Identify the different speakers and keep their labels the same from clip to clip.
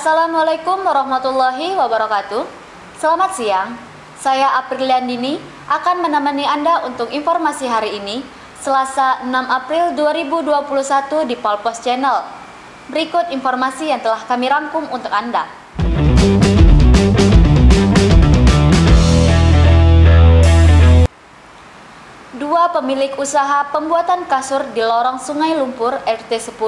Speaker 1: Assalamualaikum warahmatullahi wabarakatuh. Selamat siang, saya Apriliandini akan menemani Anda untuk informasi hari ini, Selasa 6 April 2021 di Polpos Channel. Berikut informasi yang telah kami rangkum untuk Anda. Dua pemilik usaha pembuatan kasur di lorong Sungai Lumpur RT 10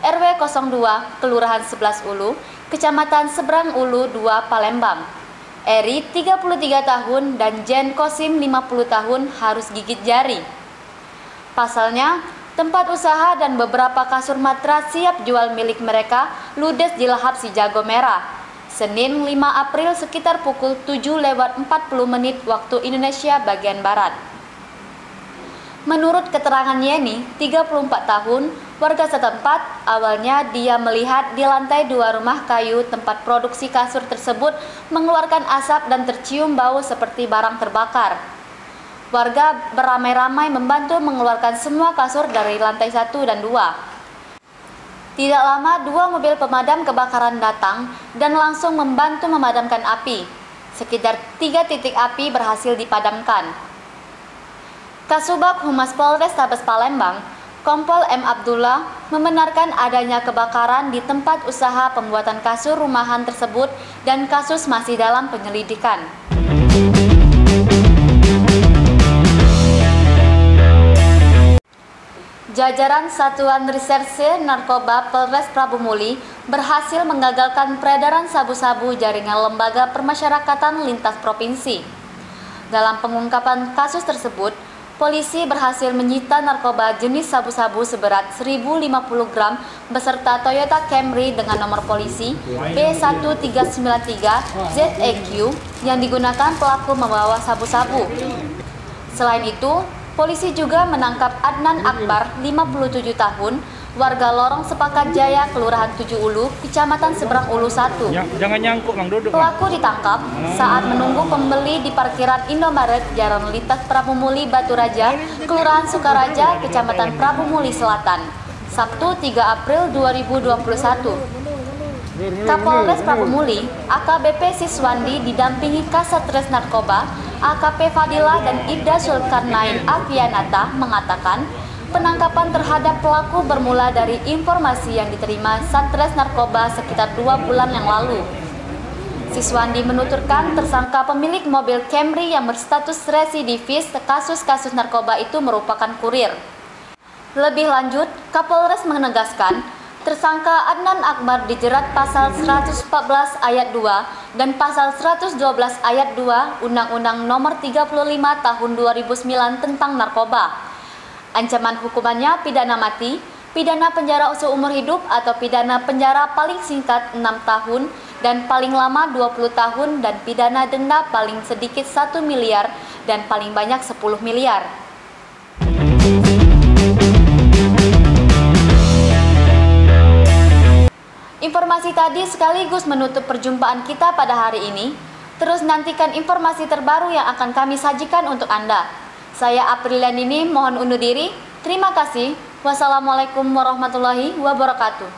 Speaker 1: RW 02 Kelurahan 11 Ulu, Kecamatan Seberang Ulu 2 Palembang. Eri 33 tahun dan Jen Kosim 50 tahun harus gigit jari. Pasalnya, tempat usaha dan beberapa kasur matras siap jual milik mereka ludes di lahap si jago merah. Senin 5 April sekitar pukul 7:40 waktu Indonesia bagian Barat. Menurut keterangan Yeni, 34 tahun, warga setempat, awalnya dia melihat di lantai 2 rumah kayu tempat produksi kasur tersebut mengeluarkan asap dan tercium bau seperti barang terbakar. Warga beramai-ramai membantu mengeluarkan semua kasur dari lantai 1 dan 2. Tidak lama, 2 mobil pemadam kebakaran datang dan langsung membantu memadamkan api. Sekitar 3 titik api berhasil dipadamkan. Kasubag Humas Polres Tabes Palembang, Kompol M. Abdullah, membenarkan adanya kebakaran di tempat usaha pembuatan kasur rumahan tersebut dan kasus masih dalam penyelidikan. Jajaran Satuan Reserse Narkoba Polres Prabu Muli berhasil menggagalkan peredaran sabu-sabu jaringan lembaga permasyarakatan lintas provinsi. Dalam pengungkapan kasus tersebut, polisi berhasil menyita narkoba jenis sabu-sabu seberat 1050 gram beserta Toyota Camry dengan nomor polisi B1393ZEQ yang digunakan pelaku membawa sabu-sabu. Selain itu, polisi juga menangkap Adnan Akbar, 57 tahun, warga Lorong Sepakat Jaya, Kelurahan 7 Ulu, Kecamatan Seberang Ulu 1.
Speaker 2: Jangan nyangkuk, Mang Duduk.
Speaker 1: Pelaku ditangkap saat menunggu pembeli di parkiran Indomaret Jalan Lintas Prabu Muli Batu Raja, Kelurahan Sukaraja, Kecamatan Prabu Muli Selatan, Sabtu 3 April 2021. Kapolres Prabu Muli, AKBP Siswandi didampingi Kasatres Narkoba, AKP Fadila dan Ibda Sulkarnain Avianata mengatakan, penangkapan terhadap pelaku bermula dari informasi yang diterima Satres Narkoba sekitar 2 bulan yang lalu. Siswandi menuturkan tersangka pemilik mobil Camry yang berstatus residivis kasus-kasus narkoba itu merupakan kurir. Lebih lanjut, Kapolres menegaskan, tersangka Adnan Akbar dijerat pasal 114 ayat 2 dan pasal 112 ayat 2 Undang-Undang Nomor 35 Tahun 2009 tentang narkoba. Ancaman hukumannya pidana mati, pidana penjara seumur hidup atau pidana penjara paling singkat 6 tahun dan paling lama 20 tahun dan pidana denda paling sedikit 1 miliar dan paling banyak 10 miliar. Informasi tadi sekaligus menutup perjumpaan kita pada hari ini. Terus nantikan informasi terbaru yang akan kami sajikan untuk Anda. Saya Apriliandini mohon undur diri. Terima kasih. Wassalamualaikum warahmatullahi wabarakatuh.